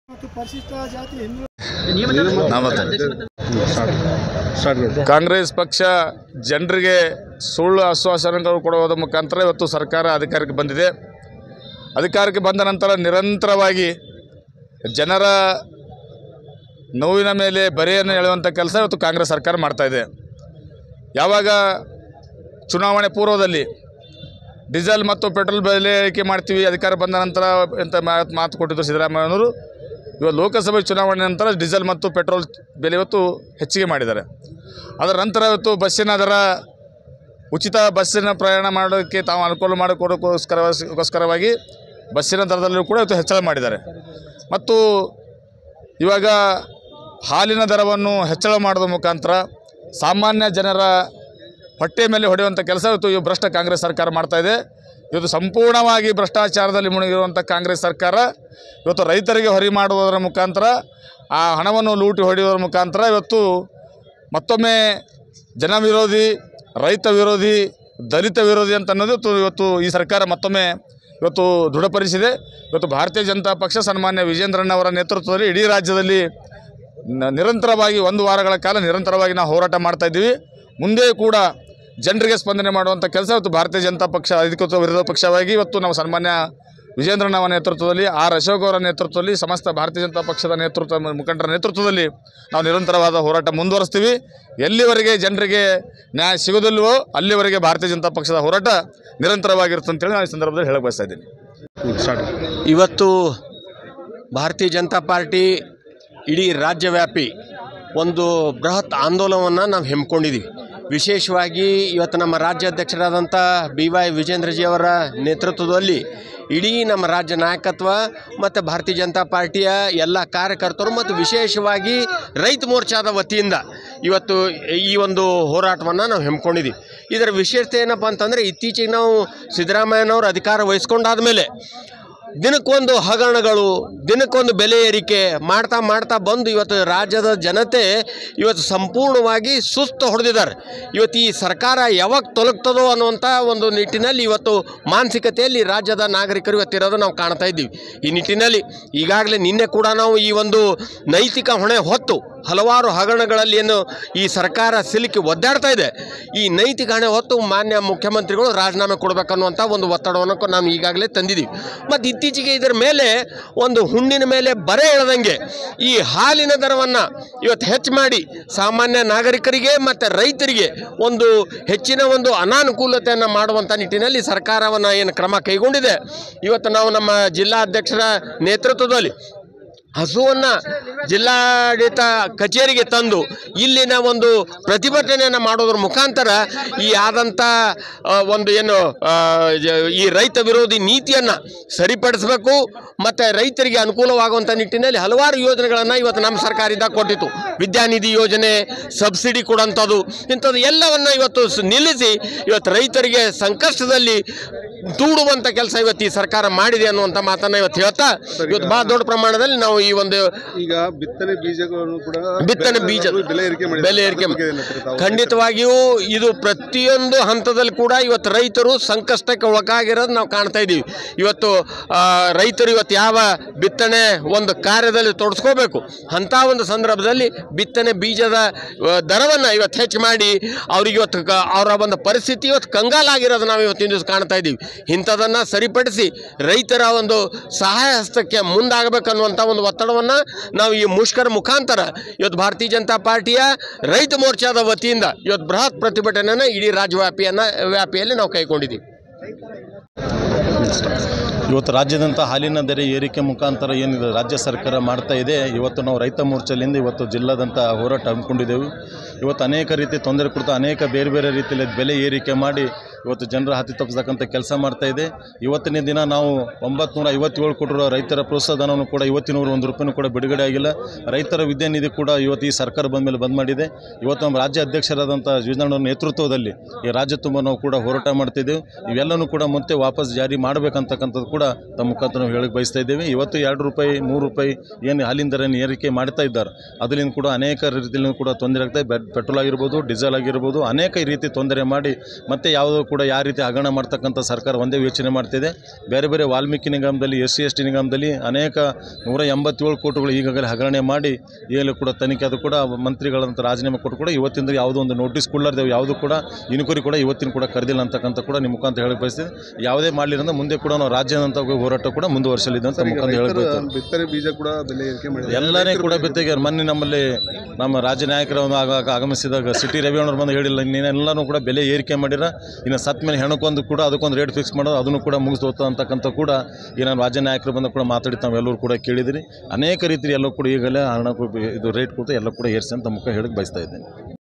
ಪರಿಶಿಷ್ಟ ಜಾತಿ ಕಾಂಗ್ರೆಸ್ ಪಕ್ಷ ಜನರಿಗೆ ಸುಳ್ಳು ಆಶ್ವಾಸನೆಗಳು ಕೊಡುವುದರ ಮುಖಾಂತರ ಇವತ್ತು ಸರ್ಕಾರ ಅಧಿಕಾರಕ್ಕೆ ಬಂದಿದೆ. ಅಧಿಕಾರಕ್ಕೆ ಬಂದ ನಂತರ ನಿರಂತರವಾಗಿ ಜನರ ನೋವಿನ ಮೇಲೆ ಬರೆಯನ್ನು ಎಳೆಯುವಂಥ ಕೆಲಸ ಇವತ್ತು ಕಾಂಗ್ರೆಸ್ ಸರ್ಕಾರ ಮಾಡ್ತಾಯಿದೆ. ಯಾವಾಗ ಚುನಾವಣೆ ಪೂರ್ವದಲ್ಲಿ ಡೀಸೆಲ್ ಮತ್ತು ಪೆಟ್ರೋಲ್ ಬೆಲೆ ಏರಿಕೆ ಮಾಡ್ತೀವಿ ಅಧಿಕಾರ ಬಂದ ನಂತರ ಅಂತ ಮಾತು ಕೊಟ್ಟಿದ್ದರು ಸಿದ್ದರಾಮಯ್ಯನವರು. ಇವತ್ತು ಲೋಕಸಭೆ ಚುನಾವಣೆ ನಂತರ ಡೀಸೆಲ್ ಮತ್ತು ಪೆಟ್ರೋಲ್ ಬೆಲೆ ಇವತ್ತು ಹೆಚ್ಚಿಗೆ ಮಾಡಿದ್ದಾರೆ. ಅದರ ನಂತರ ಇವತ್ತು ಬಸ್ಸಿನ ದರ ಉಚಿತ ಬಸ್ಸಿನ ಪ್ರಯಾಣ ಮಾಡೋಕ್ಕೆ ತಾವು ಅನುಕೂಲ ಮಾಡಿಕೊಡೋಕ್ಕೋಸ್ಕರವಾಗಿ ಬಸ್ಸಿನ ದರದಲ್ಲೂ ಕೂಡ ಇವತ್ತು ಹೆಚ್ಚಳ ಮಾಡಿದ್ದಾರೆ. ಮತ್ತು ಇವಾಗ ಹಾಲಿನ ದರವನ್ನು ಹೆಚ್ಚಳ ಮಾಡೋದ್ರ ಮುಖಾಂತರ ಸಾಮಾನ್ಯ ಜನರ ಹೊಟ್ಟೆ ಮೇಲೆ ಹೊಡೆಯುವಂಥ ಕೆಲಸ ಇವತ್ತು ಈ ಭ್ರಷ್ಟ ಕಾಂಗ್ರೆಸ್ ಸರ್ಕಾರ ಮಾಡ್ತಾಯಿದೆ. ಇವತ್ತು ಸಂಪೂರ್ಣವಾಗಿ ಭ್ರಷ್ಟಾಚಾರದಲ್ಲಿ ಮುಳುಗಿರುವಂಥ ಕಾಂಗ್ರೆಸ್ ಸರ್ಕಾರ ಇವತ್ತು ರೈತರಿಗೆ ಹೊರೆ ಮಾಡುವುದರ ಮುಖಾಂತರ ಆ ಹಣವನ್ನು ಲೂಟಿ ಹೊಡೆಯುವುದರ ಮುಖಾಂತರ ಇವತ್ತು ಮತ್ತೊಮ್ಮೆ ಜನ ವಿರೋಧಿ, ರೈತ ವಿರೋಧಿ, ದಲಿತ ವಿರೋಧಿ ಅಂತ ಅನ್ನೋದು ಇವತ್ತು ಈ ಸರ್ಕಾರ ಮತ್ತೊಮ್ಮೆ ಇವತ್ತು ದೃಢಪಡಿಸಿದೆ. ಇವತ್ತು ಭಾರತೀಯ ಜನತಾ ಪಕ್ಷ ಸನ್ಮಾನ್ಯ ವಿಜೇಂದ್ರಣ್ಣವರ ನೇತೃತ್ವದಲ್ಲಿ ಇಡೀ ರಾಜ್ಯದಲ್ಲಿ ನಿರಂತರವಾಗಿ 1 ವಾರಗಳ ಕಾಲ ನಿರಂತರವಾಗಿ ನಾವು ಹೋರಾಟ ಮಾಡ್ತಾಯಿದ್ದೀವಿ. ಮುಂದೆ ಕೂಡ ಜನರಿಗೆ ಸ್ಪಂದನೆ ಮಾಡುವಂಥ ಕೆಲಸ ಇವತ್ತು ಭಾರತೀಯ ಜನತಾ ಪಕ್ಷ ಅಧಿಕೃತ ವಿರೋಧ ಪಕ್ಷವಾಗಿ ಇವತ್ತು ನಾವು ಸನ್ಮಾನ್ಯ ವಿಜೇಂದ್ರಣ್ಣವರ ನೇತೃತ್ವದಲ್ಲಿ ಅಶೋಕ್ ಅವರ ನೇತೃತ್ವದಲ್ಲಿ ಸಮಸ್ತ ಭಾರತೀಯ ಜನತಾ ಪಕ್ಷದ ಮುಖಂಡರ ನೇತೃತ್ವದಲ್ಲಿ ನಾವು ನಿರಂತರವಾದ ಹೋರಾಟ ಮುಂದುವರಿಸ್ತೀವಿ. ಎಲ್ಲಿವರೆಗೆ ಜನರಿಗೆ ನ್ಯಾಯ ಸಿಗೋದಿಲ್ವೋ ಅಲ್ಲಿವರೆಗೆ ಭಾರತೀಯ ಜನತಾ ಪಕ್ಷದ ಹೋರಾಟ ನಿರಂತರವಾಗಿರುತ್ತೆ ಅಂತೇಳಿ ನಾನು ಈ ಸಂದರ್ಭದಲ್ಲಿ ಹೇಳಕ್ಕೆ ಬಯಸ್ತಾ ಇದ್ದೀನಿ. ಇವತ್ತು ಭಾರತೀಯ ಜನತಾ ಪಾರ್ಟಿ ಇಡೀ ರಾಜ್ಯವ್ಯಾಪಿ ಒಂದು ಬೃಹತ್ ಆಂದೋಲನವನ್ನು ನಾವು ಹಮ್ಮಿಕೊಂಡಿದ್ದೀವಿ. ವಿಶೇಷವಾಗಿ ಇವತ್ತು ನಮ್ಮ ರಾಜ್ಯಾಧ್ಯಕ್ಷರಾದಂಥ BY ವಿಜೇಂದ್ರಜಿಯವರ ನೇತೃತ್ವದಲ್ಲಿ ಇಡೀ ನಮ್ಮ ರಾಜ್ಯ ನಾಯಕತ್ವ ಮತ್ತು ಭಾರತೀಯ ಜನತಾ ಪಾರ್ಟಿಯ ಎಲ್ಲ ಕಾರ್ಯಕರ್ತರು ಮತ್ತು ವಿಶೇಷವಾಗಿ ರೈತ ಮೋರ್ಚಾದ ವತಿಯಿಂದ ಇವತ್ತು ಈ ಒಂದು ಹೋರಾಟವನ್ನು ನಾವು ಹಮ್ಮಿಕೊಂಡಿದ್ದೀವಿ. ಇದರ ವಿಶೇಷತೆ ಏನಪ್ಪ ಅಂತಂದರೆ ಇತ್ತೀಚೆಗೆ ನಾವು ಸಿದ್ದರಾಮಯ್ಯನವರು ಅಧಿಕಾರ ವಹಿಸ್ಕೊಂಡಾದ ಮೇಲೆ ದಿನಕ್ಕೊಂದು ಹಗರಣಗಳು, ದಿನಕ್ಕೊಂದು ಬೆಲೆ ಏರಿಕೆ ಮಾಡ್ತಾ ಬಂದು ಇವತ್ತು ರಾಜ್ಯದ ಜನತೆ ಇವತ್ತು ಸಂಪೂರ್ಣವಾಗಿ ಸುಸ್ತು ಹೊಡೆದಿದ್ದಾರೆ. ಇವತ್ತು ಈ ಸರ್ಕಾರ ಯಾವಾಗ ತೊಲಗ್ತದೋ ಅನ್ನುವಂಥ ಒಂದು ನಿಟ್ಟಿನಲ್ಲಿ ಇವತ್ತು ಮಾನಸಿಕತೆಯಲ್ಲಿ ರಾಜ್ಯದ ನಾಗರಿಕರು ಇವತ್ತಿರೋದು ನಾವು ಕಾಣ್ತಾ ಇದ್ದೀವಿ. ಈ ನಿಟ್ಟಿನಲ್ಲಿ ಈಗಾಗಲೇ ನಿನ್ನೆ ಕೂಡ ನಾವು ಈ ಒಂದು ನೈತಿಕ ಹೊಣೆ ಹೊತ್ತು ಹಲವಾರು ಹಗರಣಗಳಲ್ಲಿ ಏನು ಈ ಸರ್ಕಾರ ಸಿಲುಕಿ ಒದ್ದಾಡ್ತಾ ಇದೆ, ಈ ನೈತಿಕ ಹೊಣೆ ಹೊತ್ತು ಮಾನ್ಯ ಮುಖ್ಯಮಂತ್ರಿಗಳು ರಾಜೀನಾಮೆ ಕೊಡಬೇಕನ್ನುವಂಥ ಒಂದು ಒತ್ತಡವನ್ನು ನಾವು ಈಗಾಗಲೇ ತಂದಿದ್ದೀವಿ. ಮತ್ತು ಇತ್ತೀಚೆಗೆ ಇದರ ಮೇಲೆ ಒಂದು ಹುಣ್ಣಿನ ಮೇಲೆ ಬರೆ ಎಳೆದಂಗೆ ಈ ಹಾಲಿನ ದರವನ್ನು ಇವತ್ತು ಹೆಚ್ಚು ಮಾಡಿ ಸಾಮಾನ್ಯ ನಾಗರಿಕರಿಗೆ ಮತ್ತು ರೈತರಿಗೆ ಒಂದು ಹೆಚ್ಚಿನ ಒಂದು ಅನಾನುಕೂಲತೆಯನ್ನು ಮಾಡುವಂಥ ನಿಟ್ಟಿನಲ್ಲಿ ಸರ್ಕಾರವನ್ನು ಏನು ಕ್ರಮ ಕೈಗೊಂಡಿದೆ. ಇವತ್ತು ನಾವು ನಮ್ಮ ಜಿಲ್ಲಾಧ್ಯಕ್ಷರ ನೇತೃತ್ವದಲ್ಲಿ ಹಸುವನ್ನು ಜಿಲ್ಲಾಡಳಿತ ಕಚೇರಿಗೆ ತಂದು ಇಲ್ಲಿನ ಒಂದು ಪ್ರತಿಭಟನೆಯನ್ನು ಮಾಡೋದ್ರ ಮುಖಾಂತರ ಈ ಆದಂಥ ಒಂದು ಏನು ಈ ರೈತ ವಿರೋಧಿ ನೀತಿಯನ್ನು ಸರಿಪಡಿಸಬೇಕು ಮತ್ತು ರೈತರಿಗೆ ಅನುಕೂಲವಾಗುವಂಥ ನಿಟ್ಟಿನಲ್ಲಿ ಹಲವಾರು ಯೋಜನೆಗಳನ್ನು ಇವತ್ತು ನಮ್ಮ ಸರ್ಕಾರದಿಂದ ಕೊಟ್ಟಿತ್ತು. ವಿದ್ಯಾನಿಧಿ ಯೋಜನೆ, ಸಬ್ಸಿಡಿ ಕೊಡುವಂಥದ್ದು, ಇಂಥದ್ದು ಎಲ್ಲವನ್ನು ಇವತ್ತು ನಿಲ್ಲಿಸಿ ಇವತ್ತು ರೈತರಿಗೆ ಸಂಕಷ್ಟದಲ್ಲಿ ದೂಡುವಂಥ ಕೆಲಸ ಇವತ್ತು ಈ ಸರ್ಕಾರ ಮಾಡಿದೆ ಅನ್ನುವಂಥ ಮಾತನ್ನು ಇವತ್ತು ಹೇಳ್ತಾ ಇವತ್ತು ಭಾಳ ದೊಡ್ಡ ಪ್ರಮಾಣದಲ್ಲಿ ನಾವು ಈ ಒಂದು ಈಗ ಬಿತ್ತನೆ ಬೀಜಗಳನ್ನು ಕೂಡ ಬೆಲೆ ಏರಿಕೆ ಖಂಡಿತವಾಗಿಯೂ ಇದು ಪ್ರತಿಯೊಂದು ಹಂತದಲ್ಲಿ ಕೂಡ ಇವತ್ತು ರೈತರು ಸಂಕಷ್ಟಕ್ಕೆ ಒಳಗಾಗಿರೋದು ನಾವು ಕಾಣ್ತಾ ಇದ್ದೀವಿ. ಇವತ್ತು ರೈತರು ಇವತ್ತು ಯಾವ ಬಿತ್ತನೆ ಒಂದು ಕಾರ್ಯದಲ್ಲಿ ತೊಡಸ್ಕೋಬೇಕು ಅಂಥ ಒಂದು ಸಂದರ್ಭದಲ್ಲಿ ಬಿತ್ತನೆ ಬೀಜದ ದರವನ್ನು ಇವತ್ತು ಹೆಚ್ಚು ಮಾಡಿ ಅವ್ರಿಗೆ ಇವತ್ತು ಅವರ ಒಂದು ಪರಿಸ್ಥಿತಿ ಇವತ್ತು ಕಂಗಾಲಾಗಿರೋದು ನಾವು ಇವತ್ತಿನ ದಿವಸ ಕಾಣ್ತಾ ಇದ್ದೀವಿ. ಇಂಥದನ್ನು ಸರಿಪಡಿಸಿ ರೈತರ ಒಂದು ಸಹಾಯ ಹಸ್ತಕ್ಕೆ ಮುಂದಾಗಬೇಕನ್ನುವಂಥ ಒಂದು ಒತ್ತಡವನ್ನು ನಾವು ಈ ಮುಷ್ಕರ ಮುಖಾಂತರ ಇವತ್ತು ಭಾರತೀಯ ಜನತಾ ಪಾರ್ಟಿಯ ರೈತ ಮೋರ್ಚಾದ ವತಿಯಿಂದ ಇವತ್ತು ಬೃಹತ್ ಪ್ರತಿಭಟನೆಯನ್ನು ಇಡೀ ವ್ಯಾಪಿಯಲ್ಲಿ ನಾವು ಕೈಗೊಂಡಿದ್ದೀವಿ. ಇವತ್ತು ರಾಜ್ಯದಂಥ ಹಾಲಿನ ದರ ಏರಿಕೆ ಮುಖಾಂತರ ಏನಿದೆ ರಾಜ್ಯ ಸರ್ಕಾರ ಮಾಡ್ತಾ ಇದೆ. ಇವತ್ತು ನಾವು ರೈತ ಮೋರ್ಚಾಲಿಂದ ಇವತ್ತು ಜಿಲ್ಲಾದಂಥ ಹೋರಾಟ ಹಮ್ಮಿಕೊಂಡಿದ್ದೆವು. ಇವತ್ತು ಅನೇಕ ರೀತಿ ತೊಂದರೆ ಕೊಡ್ತಾ ಅನೇಕ ಬೇರೆ ಬೇರೆ ರೀತಿಯಲ್ಲಿ ಬೆಲೆ ಏರಿಕೆ ಮಾಡಿ ಇವತ್ತು ಜನರ ಹಾದಿ ತಪ್ಪಿಸ್ತಕ್ಕಂಥ ಕೆಲಸ ಮಾಡ್ತಾ ಇದೆ. ಇವತ್ತಿನ ದಿನ ನಾವು 957 ಕೋಟಿ ರೈತರ ಪ್ರೋತ್ಸಾಹಧನವನ್ನು ಕೂಡ ಇವತ್ತಿನವರು 1 ರೂಪಾಯಿನೂ ಕೂಡ ಬಿಡುಗಡೆ ಆಗಿಲ್ಲ. ರೈತರ ವಿದ್ಯಾನಿಧಿ ಕೂಡ ಇವತ್ತು ಈ ಸರ್ಕಾರ ಬಂದ ಮೇಲೆ ಬಂದ್ ಮಾಡಿದೆ. ಇವತ್ತು ನಮ್ಮ ರಾಜ್ಯ ಅಧ್ಯಕ್ಷರಾದಂಥ ವಿಜೇಂದ್ರಣ್ಣವರ ನೇತೃತ್ವದಲ್ಲಿ ಈ ರಾಜ್ಯ ತುಂಬ ನಾವು ಕೂಡ ಹೋರಾಟ ಮಾಡ್ತಿದ್ದೆವು. ಇವೆಲ್ಲವೂ ಕೂಡ ಮತ್ತೆ ವಾಪಸ್ ಜಾರಿ ಮಾಡಬೇಕಂತಕ್ಕಂಥದ್ದು ಕೂಡ ತಮ್ಮ ಮುಖಾಂತರ ನಾವು ಹೇಳಕ್ಕೆ ಬಯಸ್ತಾ ಇದ್ದೇವೆ. ಇವತ್ತು 2 ರೂಪಾಯಿ 3 ರೂಪಾಯಿ ಏನು ಹಾಲಿನ ದರ ಏರಿಕೆ ಮಾಡ್ತಾ ಇದ್ದಾರೆ, ಅದರಿಂದ ಕೂಡ ಅನೇಕ ರೀತಿಯಲ್ಲೂ ಕೂಡ ತೊಂದರೆ ಆಗ್ತಾಯಿದೆ. ಪೆಟ್ರೋಲ್ ಆಗಿರ್ಬೋದು, ಡೀಸೆಲ್ ಆಗಿರ್ಬೋದು, ಅನೇಕ ರೀತಿ ತೊಂದರೆ ಮಾಡಿ ಮತ್ತೆ ಯಾವುದೋ ಕೂಡ ಯಾವ ರೀತಿ ಹಗರಣ ಮಾಡ್ತಕ್ಕಂಥ ಸರ್ಕಾರ ಒಂದೇ ಯೋಚನೆ ಮಾಡ್ತಿದೆ. ಬೇರೆ ಬೇರೆ ವಾಲ್ಮೀಕಿ ನಿಗಮದಲ್ಲಿ, SC/ST ನಿಗಮದಲ್ಲಿ ಅನೇಕ 187 ಕೋಟಿಗಳು ಈಗಾಗಲೇ ಹಗರಣೆ ಮಾಡಿ ಈಗಲೂ ಕೂಡ ತನಿಖೆ ಅದು ಕೂಡ ಮಂತ್ರಿಗಳಂತ ರಾಜೀನಾಮೆ ಕೊಟ್ಟು ಕೂಡ ಇವತ್ತಿಂದ ಯಾವುದೋ ಒಂದು ನೋಟಿಸ್ ಕೊಡಲಾರ್ದೇವು, ಯಾವುದು ಕೂಡ ಇನ್ಕ್ವೈರಿ ಕೂಡ ಇವತ್ತಿನ ಕೂಡ ಕರೆದಿಲ್ಲ ಅಂತಕ್ಕಂಥ ಕೂಡ ನಿಮ್ಮ ಮುಖಾಂತರ ಹೇಳಕ್ಕೆ ಬಯಸ್ತೀವಿ. ಯಾವುದೇ ಮಾಡಲಿಲ್ಲ ಮುಂದೆ ಕೂಡ ನಾವು ರಾಜ್ಯಾದ್ಯಂತ ಹೋರಾಟ ಕೂಡ ಮುಂದುವರಿಸಲಿದೆ ಅಂತ ಮುಖಾಂತರ ಹೇಳಕ್ಕೆ ಬಯಸ್ತೀವಿ. ಬಿತ್ತನೆ ಬೀಜ ಕೂಡ ಬೆಲೆ ಏರಿಕೆ ಮಾಡಿದ್ದಾರೆ. ಎಲ್ಲನೇ ಕೂಡ ಬಿತ್ತಿಗೆ ಮೊನ್ನೆ ನಮ್ಮಲ್ಲಿ ನಮ್ಮ ರಾಜ್ಯ ನಾಯಕರು ಆಗಮಿಸಿದಾಗ ಸಿಟಿ ರವಿಯಣ್ಣವ್ರು ಬಂದು ಹೇಳಿಲ್ಲ, ಇನ್ನೆಲ್ಲನೂ ಕೂಡ ಬೆಲೆ ಏರಿಕೆ ಮಾಡಿರ, ಇನ್ನು ಸತ್ ಮೇಲೆ ಹೆಣಕ್ಕೊಂದು ಕೂಡ ಅದಕ್ಕೊಂದು ರೇಟ್ ಫಿಕ್ಸ್ ಮಾಡೋದು ಅದನ್ನು ಕೂಡ ಮುಗಿಸ್ತೋತ ಅಂತಕ್ಕಂಥ ಕೂಡ ಈ ನಾನು ರಾಜ್ಯ ನಾಯಕರು ಬಂದು ಕೂಡ ಮಾತಾಡಿ ತಾವೆಲ್ಲರೂ ಕೂಡ ಕೇಳಿದಿರಿ. ಅನೇಕ ರೀತಿ ಎಲ್ಲೂ ಕೂಡ ಈಗಲೇ ಹಣ ಇದು ರೇಟ್ ಕೂಡ ಎಲ್ಲ ಕೂಡ ಏರಿಸಿ ಅಂತ ಮುಖ ಹೇಳಕ್ಕೆ ಬಯಸ್ತಾ ಇದ್ದೇನೆ.